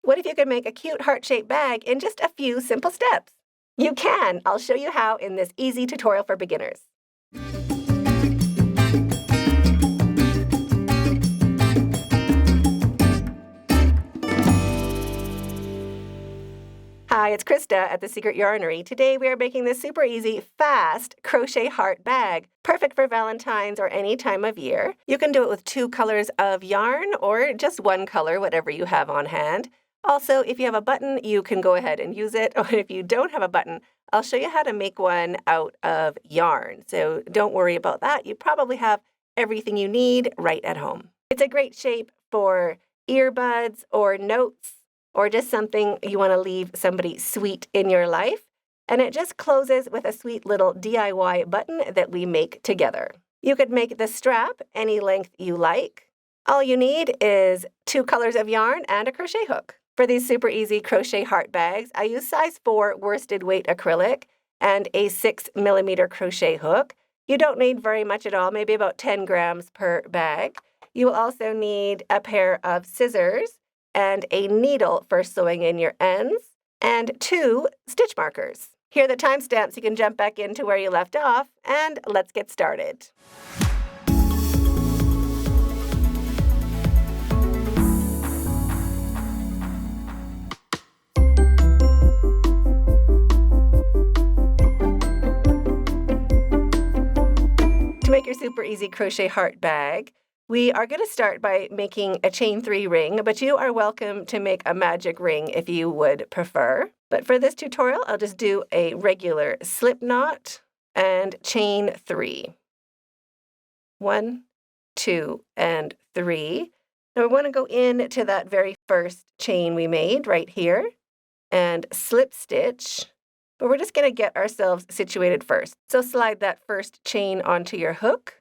What if you could make a cute heart-shaped bag in just a few simple steps? You can! I'll show you how in this easy tutorial for beginners. Hi, it's Krista at The Secret Yarnery. Today we are making this super easy, fast crochet heart bag, perfect for Valentine's or any time of year. You can do it with 2 colors of yarn or just 1 color, whatever you have on hand. Also, if you have a button, you can go ahead and use it, or if you don't have a button, I'll show you how to make one out of yarn. So don't worry about that. You probably have everything you need right at home. It's a great shape for earbuds or notes, or just something you want to leave somebody sweet in your life. And it just closes with a sweet little DIY button that we make together. You could make the strap any length you like. All you need is 2 colors of yarn and a crochet hook. For these super easy crochet heart bags, I use size 4 worsted weight acrylic and a 6mm crochet hook. You don't need very much at all, maybe about 10 grams per bag. You will also need a pair of scissors and a needle for sewing in your ends, and 2 stitch markers. Here are the timestamps. You can jump back into where you left off, and let's get started. To make your super easy crochet heart bag, we are going to start by making a chain 3 ring, but you are welcome to make a magic ring if you would prefer. But for this tutorial, I'll just do a regular slip knot and chain 3. 1, 2, and 3. Now we want to go into that very first chain we made right here and slip stitch, but we're just going to get ourselves situated first. So slide that first chain onto your hook.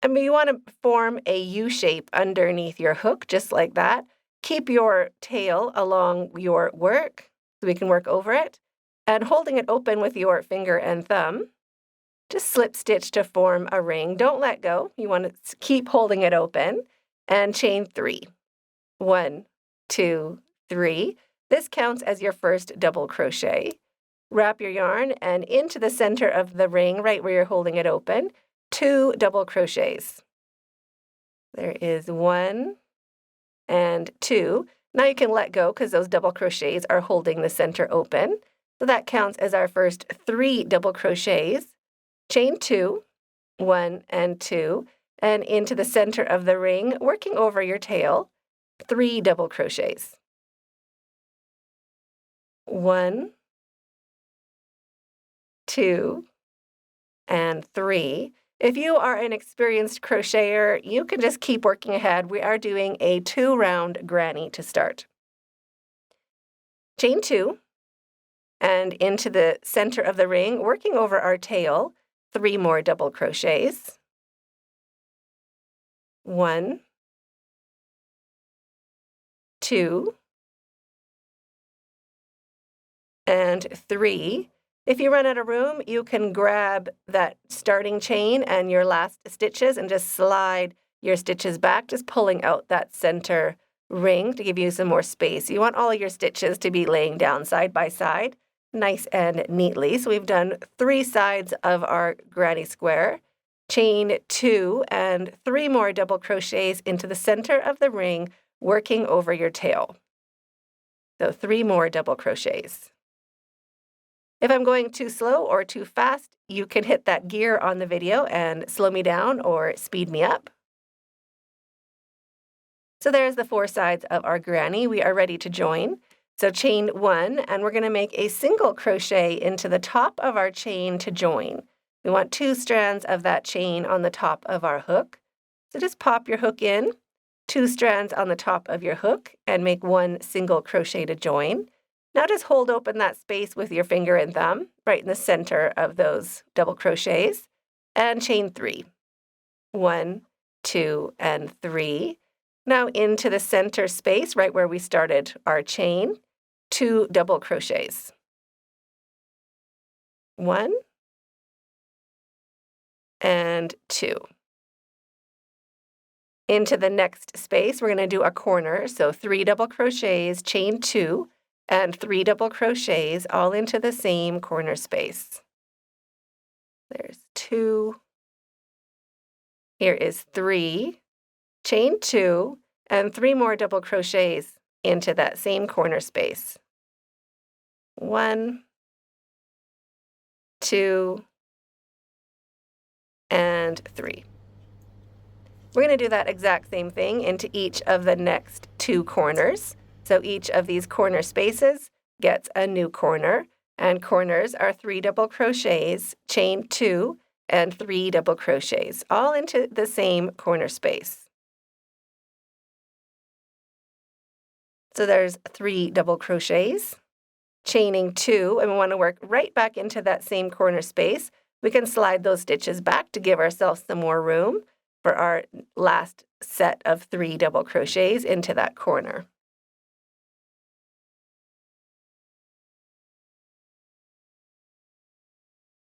And you want to form a U shape underneath your hook, just like that. Keep your tail along your work so we can work over it. And holding it open with your finger and thumb, just slip stitch to form a ring. Don't let go. You want to keep holding it open. And chain 3. 1, 2, 3. This counts as your first double crochet. Wrap your yarn and into the center of the ring, right where you're holding it open, 2 double crochets. There is 1 and 2. Now you can let go because those double crochets are holding the center open. So that counts as our first 3 double crochets. Chain 2, 1 and 2, and into the center of the ring, working over your tail, 3 double crochets. 1, 2, and 3. If you are an experienced crocheter, you can just keep working ahead. We are doing a 2-round granny to start. Chain 2, and into the center of the ring, working over our tail, 3 more double crochets. 1, 2, and 3. If you run out of room, you can grab that starting chain and your last stitches and just slide your stitches back, just pulling out that center ring to give you some more space. You want all of your stitches to be laying down side by side, nice and neatly. So we've done 3 sides of our granny square. Chain 2 and 3 more double crochets into the center of the ring, working over your tail. So 3 more double crochets. If I'm going too slow or too fast, you can hit that gear on the video and slow me down or speed me up. So there's the 4 sides of our granny. We are ready to join. So chain 1, and we're going to make a single crochet into the top of our chain to join. We want 2 strands of that chain on the top of our hook. So just pop your hook in, 2 strands on the top of your hook, and make 1 single crochet to join. Now just hold open that space with your finger and thumb, right in the center of those double crochets, and chain 3. 1, 2, and 3. Now into the center space, right where we started our chain, 2 double crochets. 1 and 2. Into the next space, we're going to do a corner. So 3 double crochets, chain 2, and 3 double crochets all into the same corner space. There's 2. Here is 3, chain 2, and 3 more double crochets into that same corner space. 1, 2, and 3. We're going to do that exact same thing into each of the next 2 corners. So each of these corner spaces gets a new corner, and corners are 3 double crochets, chain 2, and 3 double crochets, all into the same corner space. So there's 3 double crochets, chaining 2, and we want to work right back into that same corner space. We can slide those stitches back to give ourselves some more room for our last set of 3 double crochets into that corner.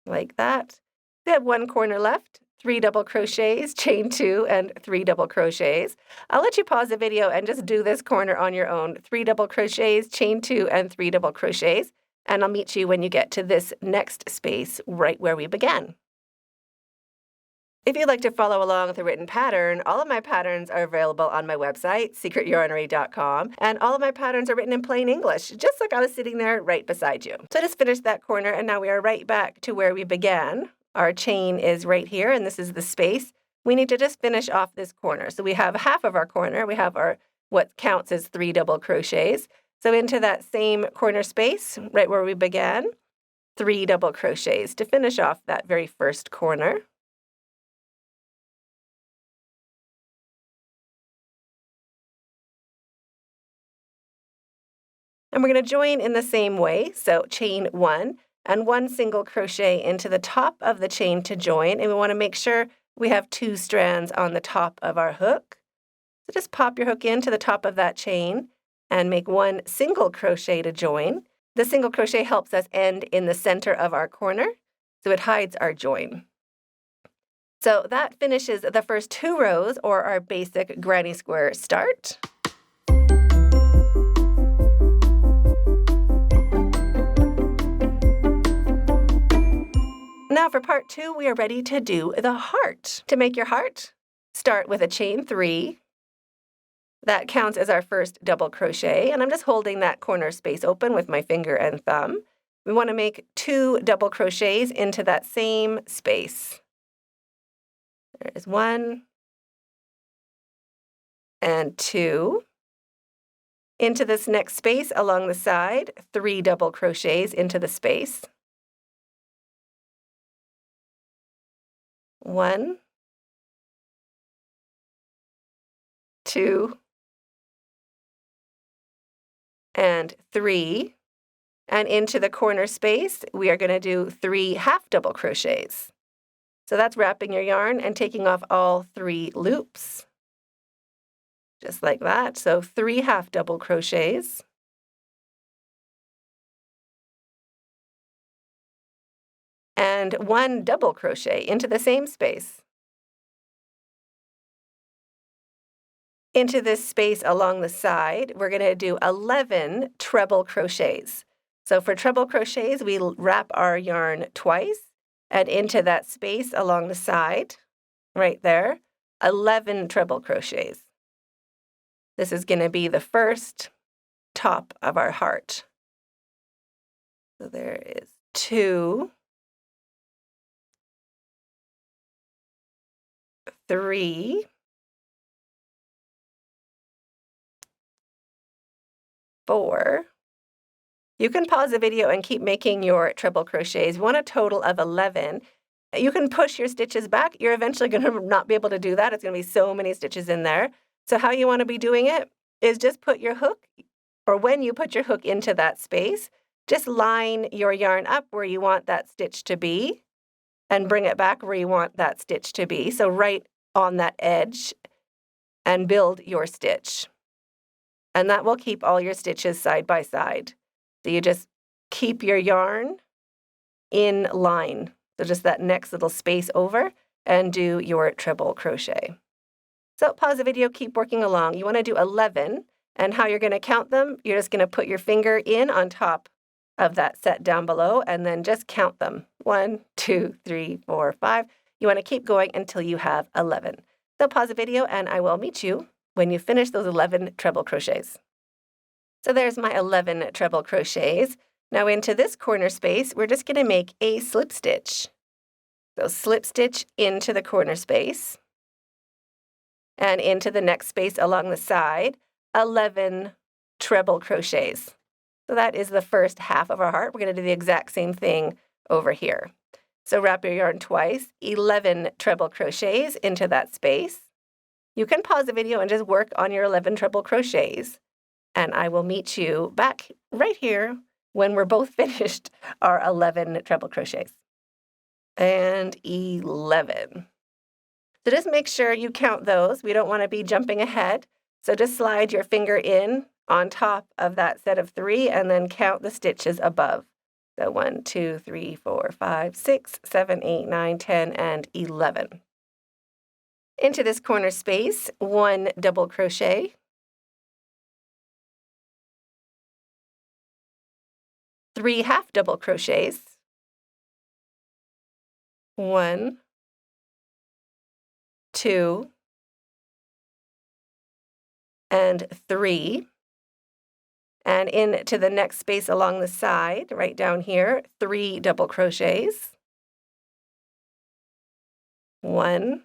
Like that. We have 1 corner left, 3 double crochets, chain 2, and 3 double crochets. I'll let you pause the video and just do this corner on your own. 3 double crochets, chain 2, and 3 double crochets. And I'll meet you when you get to this next space right where we began. If you'd like to follow along with a written pattern, all of my patterns are available on my website, secretyarnery.com, and all of my patterns are written in plain English, just like I was sitting there right beside you. So I just finished that corner, and now we are right back to where we began. Our chain is right here, and this is the space. We need to just finish off this corner. So we have half of our corner. We have our what counts as 3 double crochets. So into that same corner space, right where we began, 3 double crochets to finish off that very first corner. And we're going to join in the same way, so chain 1 and 1 single crochet into the top of the chain to join, and we want to make sure we have 2 strands on the top of our hook. So just pop your hook into the top of that chain and make 1 single crochet to join. The single crochet helps us end in the center of our corner, so it hides our join. So that finishes the first 2 rows, or our basic granny square start. Now for part 2, we are ready to do the heart. To make your heart, start with a chain 3. That counts as our first double crochet, and I'm just holding that corner space open with my finger and thumb. We want to make 2 double crochets into that same space. There is 1 and 2. Into this next space along the side, 3 double crochets into the space. 1, 2, and 3. And into the corner space, we are going to do 3 half double crochets. So that's wrapping your yarn and taking off all 3 loops, just like that. So 3 half double crochets. And 1 double crochet into the same space. Into this space along the side, we're going to do 11 treble crochets. So for treble crochets, we wrap our yarn twice, and into that space along the side, right there, 11 treble crochets. This is going to be the first top of our heart. So there is 2, 3, 4. You can pause the video and keep making your treble crochets. You want a total of 11. You can push your stitches back. You're eventually going to not be able to do that. It's going to be so many stitches in there. So how you want to be doing it is just put your hook, or when you put your hook into that space, just line your yarn up where you want that stitch to be and bring it back where you want that stitch to be. So right on that edge, and build your stitch. And that will keep all your stitches side by side. So you just keep your yarn in line. So just that next little space over, and do your treble crochet. So pause the video, keep working along. You want to do 11, and how you're going to count them, you're just going to put your finger in on top of that set down below and then just count them. 1, 2, 3, 4, 5. You want to keep going until you have 11. So pause the video and I will meet you when you finish those 11 treble crochets. So there's my 11 treble crochets. Now into this corner space, we're just going to make a slip stitch. So slip stitch into the corner space and into the next space along the side, 11 treble crochets. So that is the first half of our heart. We're going to do the exact same thing over here. So wrap your yarn twice, 11 treble crochets into that space. You can pause the video and just work on your 11 treble crochets. And I will meet you back right here when we're both finished our 11 treble crochets. And 11. So just make sure you count those. We don't want to be jumping ahead. So just slide your finger in on top of that set of 3 and then count the stitches above. So 1, 2, 3, 4, 5, 6, 7, 8, 9, 10, and 11. Into this corner space, 1 double crochet, 3 half double crochets, 1, 2, and 3. And into the next space along the side, right down here, 3 double crochets, 1,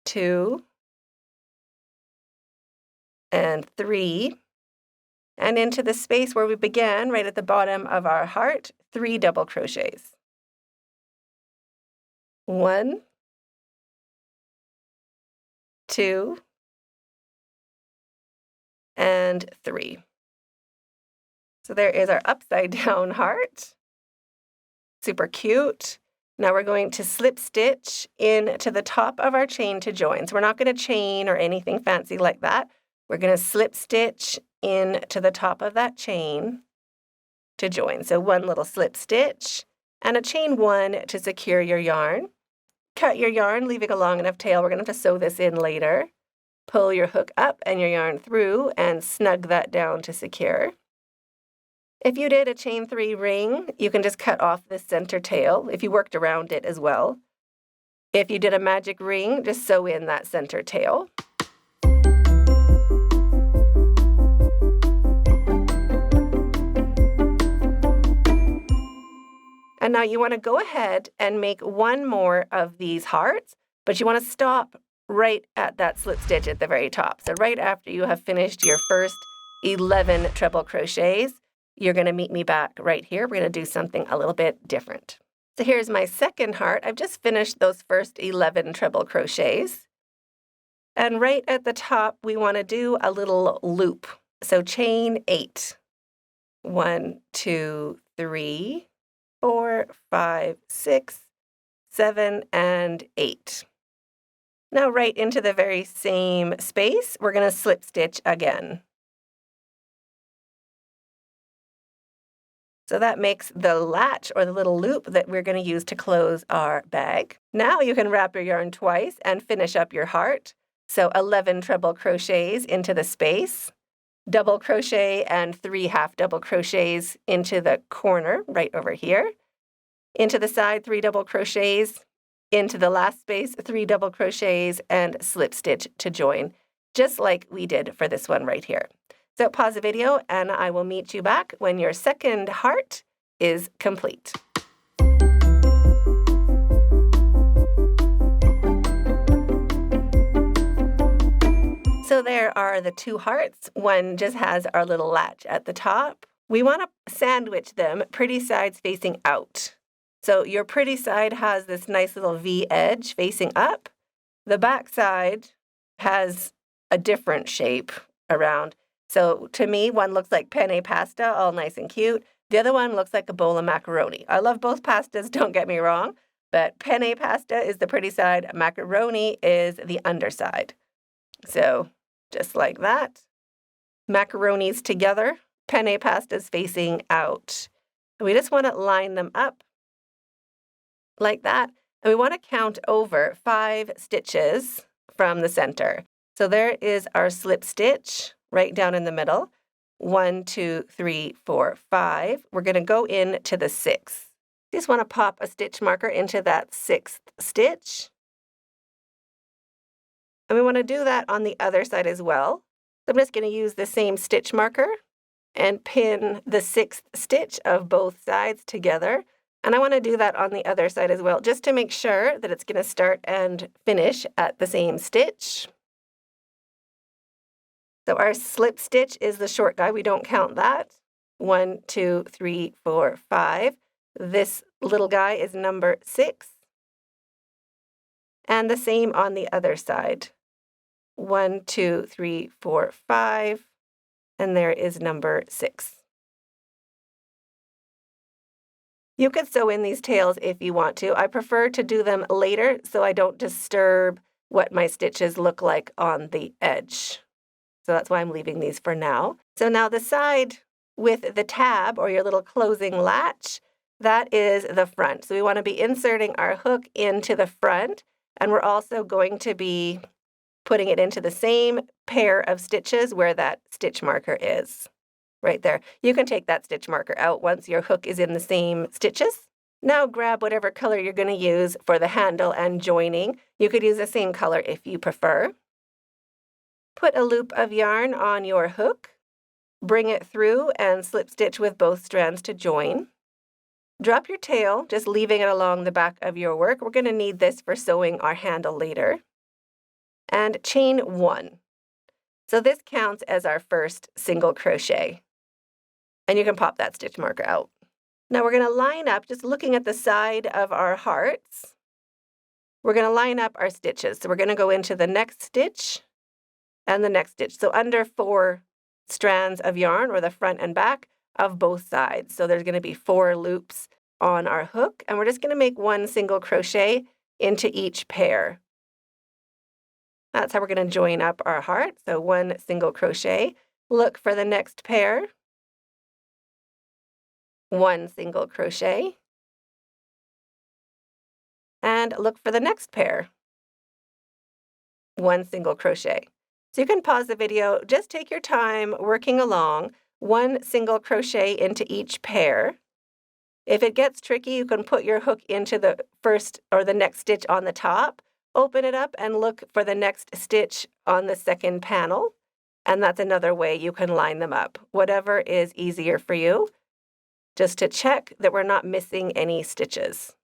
2, and 3. And into the space where we began, right at the bottom of our heart, 3 double crochets. 1, 2, and 3. So there is our upside down heart. Super cute. Now we're going to slip stitch into the top of our chain to join. So we're not going to chain or anything fancy like that. We're going to slip stitch into the top of that chain to join. So 1 little slip stitch and a chain 1 to secure your yarn. Cut your yarn, leaving a long enough tail. We're going to have to sew this in later. Pull your hook up and your yarn through and snug that down to secure. If you did a chain 3 ring, you can just cut off the center tail if you worked around it as well. If you did a magic ring, just sew in that center tail. And now you want to go ahead and make 1 more of these hearts, but you want to stop right at that slip stitch at the very top. So right after you have finished your first 11 treble crochets, you're going to meet me back right here. We're going to do something a little bit different. So here's my second heart. I've just finished those first 11 treble crochets. And right at the top, we want to do a little loop. So chain 8. 1, 2, 3, 4, 5, 6, 7, and 8. Now right into the very same space, we're going to slip stitch again. So that makes the latch or the little loop that we're going to use to close our bag. Now you can wrap your yarn twice and finish up your heart. So 11 treble crochets into the space, double crochet and 3 half double crochets into the corner right over here. Into the side, 3 double crochets. Into the last space, 3 double crochets and slip stitch to join, just like we did for this one right here. So pause the video and I will meet you back when your second heart is complete. So there are the 2 hearts. One just has our little latch at the top. We want to sandwich them pretty sides facing out. So your pretty side has this nice little V edge facing up. The back side has a different shape around. So to me, one looks like penne pasta, all nice and cute. The other one looks like a bowl of macaroni. I love both pastas, don't get me wrong, but penne pasta is the pretty side, macaroni is the underside. So just like that. Macaronis together, penne pastas facing out. We just want to line them up like that. And we want to count over 5 stitches from the center. So there is our slip stitch right down in the middle. 1, 2, 3, 4, 5. We're going to go into the 6th. Just want to pop a stitch marker into that 6th stitch. And we want to do that on the other side as well. So I'm just going to use the same stitch marker and pin the 6th stitch of both sides together. And I want to do that on the other side as well, just to make sure that it's going to start and finish at the same stitch. So our slip stitch is the short guy. We don't count that. 1, 2, 3, 4, 5. This little guy is number 6. And the same on the other side. 1, 2, 3, 4, 5. And there is number 6. You could sew in these tails if you want to. I prefer to do them later so I don't disturb what my stitches look like on the edge. So that's why I'm leaving these for now. So now the side with the tab or your little closing latch, that is the front. So we want to be inserting our hook into the front, and we're also going to be putting it into the same pair of stitches where that stitch marker is. Right there. You can take that stitch marker out once your hook is in the same stitches. Now grab whatever color you're going to use for the handle and joining. You could use the same color if you prefer. Put a loop of yarn on your hook, bring it through and slip stitch with both strands to join. Drop your tail, just leaving it along the back of your work. We're going to need this for sewing our handle later. And chain 1. So this counts as our first single crochet. And you can pop that stitch marker out. Now we're going to line up, just looking at the side of our hearts, we're going to line up our stitches. So we're going to go into the next stitch and the next stitch. So under 4 strands of yarn, or the front and back of both sides. So there's going to be 4 loops on our hook, and we're just going to make 1 single crochet into each pair. That's how we're going to join up our heart. So 1 single crochet. Look for the next pair. 1 single crochet. And look for the next pair. 1 single crochet. So you can pause the video, just take your time working along, 1 single crochet into each pair. If it gets tricky, you can put your hook into the first or the next stitch on the top, open it up and look for the next stitch on the second panel. And that's another way you can line them up, whatever is easier for you, just to check that we're not missing any stitches.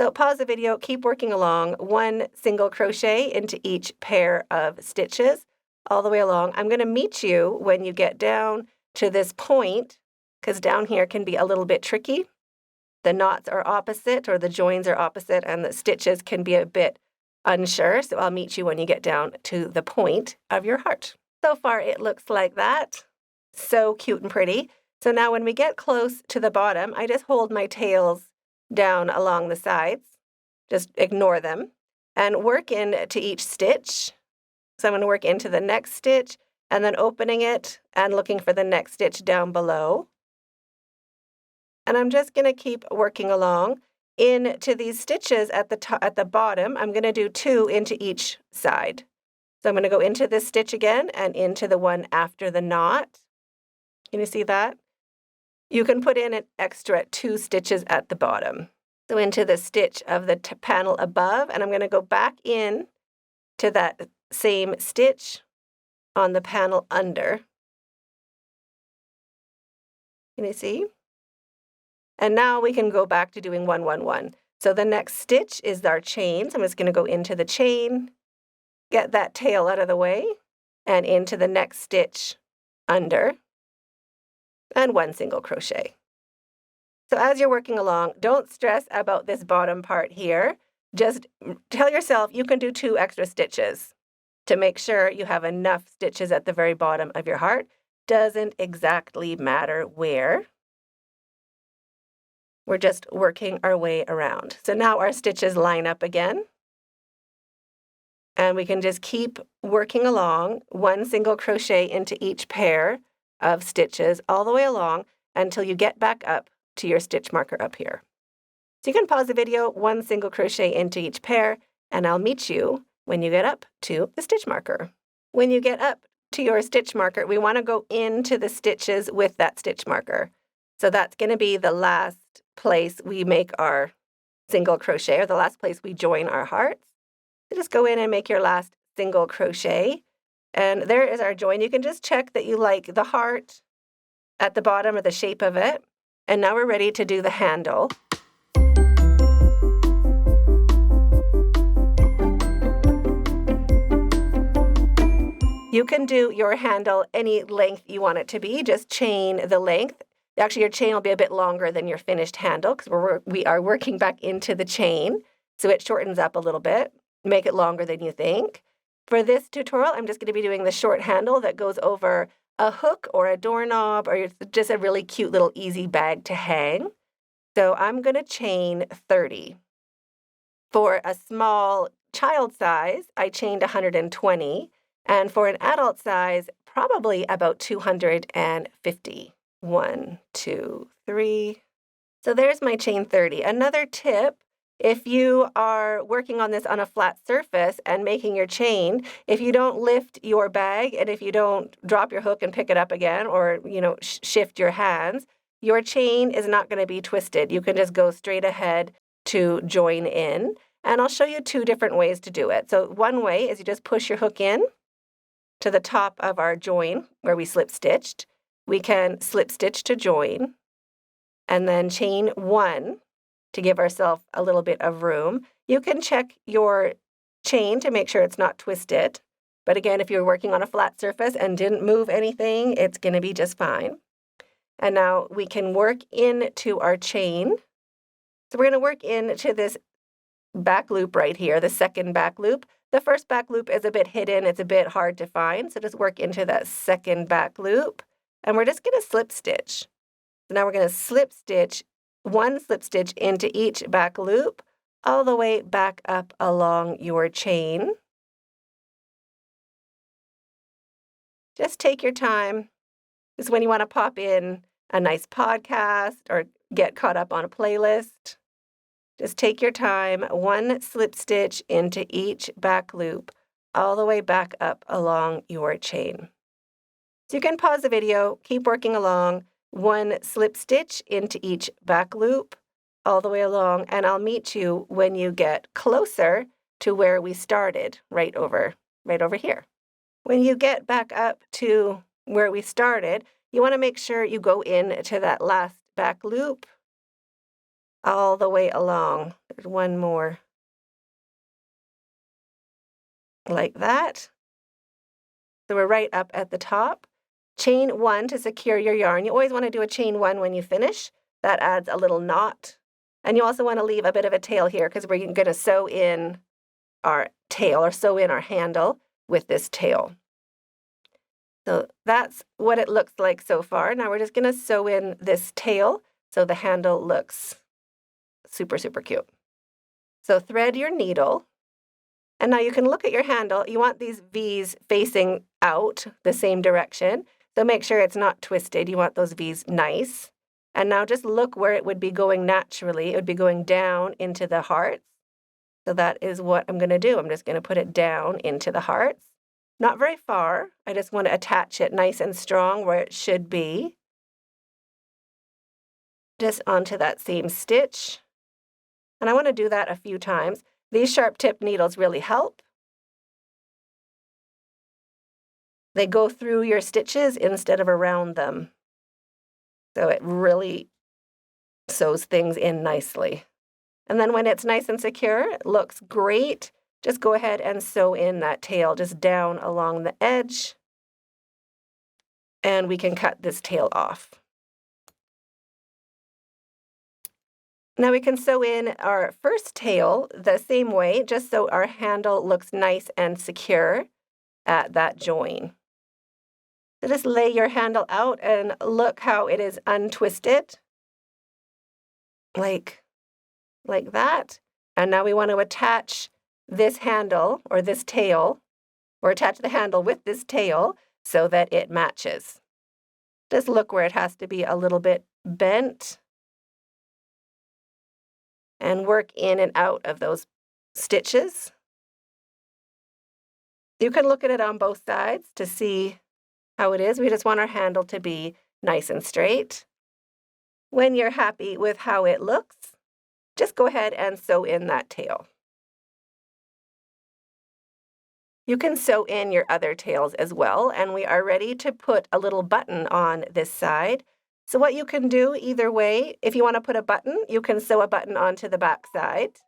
So pause the video, keep working along, 1 single crochet into each pair of stitches all the way along. I'm going to meet you when you get down to this point, because down here can be a little bit tricky. The knots are opposite, or the joins are opposite, and the stitches can be a bit unsure. So I'll meet you when you get down to the point of your heart. So far it looks like that. So cute and pretty. So now when we get close to the bottom, I just hold my tails down along the sides, just ignore them, and work into each stitch. So I'm going to work into the next stitch and then opening it and looking for the next stitch down below. And I'm just going to keep working along into these stitches at the bottom. I'm going to do 2 into each side. So I'm going to go into this stitch again and into the one after the knot. Can you see that? You can put in an extra 2 stitches at the bottom. So into the stitch of the panel above, and I'm going to go back in to that same stitch on the panel under. Can you see? And now we can go back to doing 1, 1, 1. So the next stitch is our chain. So I'm just going to go into the chain, get that tail out of the way, and into the next stitch under, and 1 single crochet. So as you're working along, don't stress about this bottom part here. Just tell yourself you can do 2 extra stitches to make sure you have enough stitches at the very bottom of your heart. Doesn't exactly matter where. We're just working our way around. So now our stitches line up again. And we can just keep working along, 1 single crochet into each pair of stitches all the way along until you get back up to your stitch marker up here. So you can pause the video, 1 single crochet into each pair, and I'll meet you when you get up to the stitch marker. When you get up to your stitch marker, we want to go into the stitches with that stitch marker. So that's going to be the last place we make our single crochet, or the last place we join our hearts. So just go in and make your last single crochet. And there is our join. You can just check that you like the heart at the bottom or the shape of it. And now we're ready to do the handle. You can do your handle any length you want it to be. Just chain the length. Actually, your chain will be a bit longer than your finished handle because we are working back into the chain. So it shortens up a little bit. Make it longer than you think. For this tutorial, I'm just going to be doing the short handle that goes over a hook or a doorknob or just a really cute little easy bag to hang. So I'm going to chain 30. For a small child size, I chained 120. And for an adult size, probably about 250. 1, 2, 3. So there's my chain 30. Another tip, if you are working on this on a flat surface and making your chain, if you don't lift your bag and if you don't drop your hook and pick it up again or, shift your hands, your chain is not going to be twisted. You can just go straight ahead to join in. And I'll show you 2 different ways to do it. So one way is you just push your hook in to the top of our join where we slip stitched. We can slip stitch to join and then chain 1 to give ourselves a little bit of room. You can check your chain to make sure it's not twisted. But again, if you're working on a flat surface and didn't move anything, it's going to be just fine. And now we can work into our chain. So we're going to work into this back loop right here, the second back loop. The first back loop is a bit hidden. It's a bit hard to find. So just work into that second back loop. And we're just going to slip stitch. So now we're going to slip stitch, 1 slip stitch into each back loop, all the way back up along your chain. Just take your time. This is when you want to pop in a nice podcast or get caught up on a playlist. Just take your time, 1 slip stitch into each back loop, all the way back up along your chain. So you can pause the video, keep working along, 1 slip stitch into each back loop, all the way along, and I'll meet you when you get closer to where we started, right over here. When you get back up to where we started, you want to make sure you go into that last back loop, all the way along. There's 1 more. Like that. So we're right up at the top. Chain 1 to secure your yarn. You always want to do a chain 1 when you finish. That adds a little knot. And you also want to leave a bit of a tail here because we're going to sew in our tail or sew in our handle with this tail. So that's what it looks like so far. Now we're just going to sew in this tail so the handle looks super, super cute. So thread your needle. And now you can look at your handle. You want these V's facing out the same direction. So make sure it's not twisted. You want those V's nice. And now just look where it would be going naturally. It would be going down into the hearts. So that is what I'm going to do. I'm just going to put it down into the hearts. Not very far. I just want to attach it nice and strong where it should be. Just onto that same stitch. And I want to do that a few times. These sharp tip needles really help. They go through your stitches instead of around them. So it really sews things in nicely. And then when it's nice and secure, it looks great. Just go ahead and sew in that tail just down along the edge. And we can cut this tail off. Now we can sew in our first tail the same way, just so our handle looks nice and secure at that join. So just lay your handle out and look how it is untwisted, like that. And now we want to attach this handle or this tail, or attach the handle with this tail so that it matches. Just look where it has to be a little bit bent. And work in and out of those stitches. You can look at it on both sides to see how it is. We just want our handle to be nice and straight. When you're happy with how it looks, just go ahead and sew in that tail. You can sew in your other tails as well, and we are ready to put a little button on this side. So what you can do either way, if you want to put a button, you can sew a button onto the back side,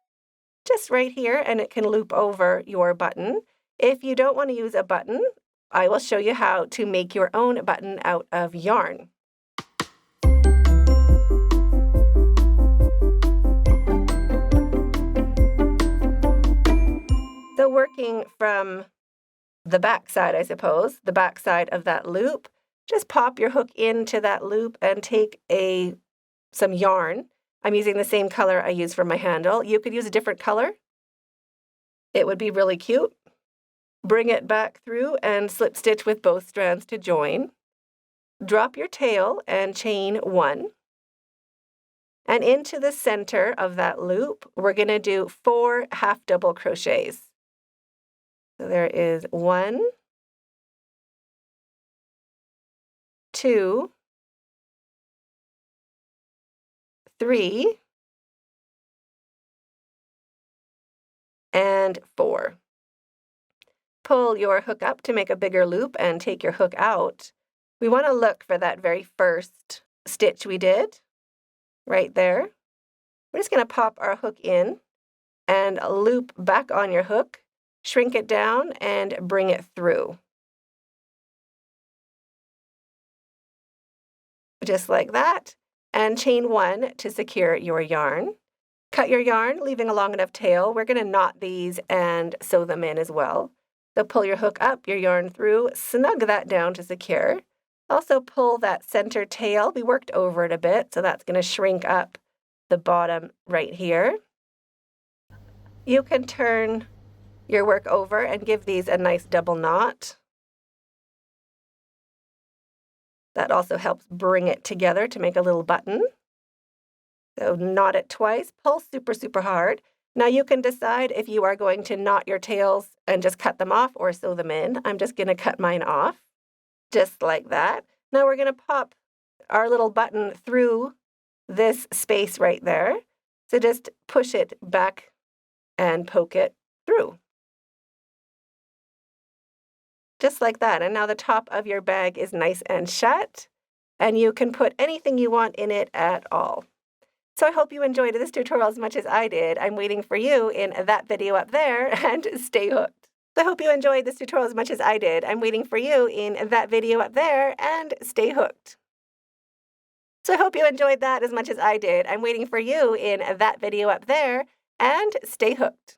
just right here, and it can loop over your button. If you don't want to use a button, I will show you how to make your own button out of yarn. So working from the back side, I suppose, the back side of that loop, just pop your hook into that loop and take some yarn. I'm using the same color I use for my handle. You could use a different color. It would be really cute. Bring it back through and slip stitch with both strands to join. Drop your tail and chain 1. And into the center of that loop, we're going to do 4 half double crochets. So there is 1, 2, 3, and 4. Pull your hook up to make a bigger loop and take your hook out. We want to look for that very first stitch we did, right there. We're just going to pop our hook in and loop back on your hook, shrink it down, and bring it through. Just like that, and chain 1 to secure your yarn. Cut your yarn, leaving a long enough tail. We're going to knot these and sew them in as well. So pull your hook up, your yarn through, snug that down to secure. Also pull that center tail. We worked over it a bit, so that's going to shrink up the bottom right here. You can turn your work over and give these a nice double knot. That also helps bring it together to make a little button. So knot it twice, pull super, super hard. Now you can decide if you are going to knot your tails and just cut them off or sew them in. I'm just going to cut mine off, just like that. Now we're going to pop our little button through this space right there. So just push it back and poke it through. Just like that. And now the top of your bag is nice and shut, and you can put anything you want in it at all. So I hope you enjoyed this tutorial as much as I did. I'm waiting for you in that video up there, and stay hooked. So I hope you enjoyed this tutorial as much as I did. I'm waiting for you in that video up there, and stay hooked. So I hope you enjoyed that as much as I did. I'm waiting for you in that video up there, and stay hooked.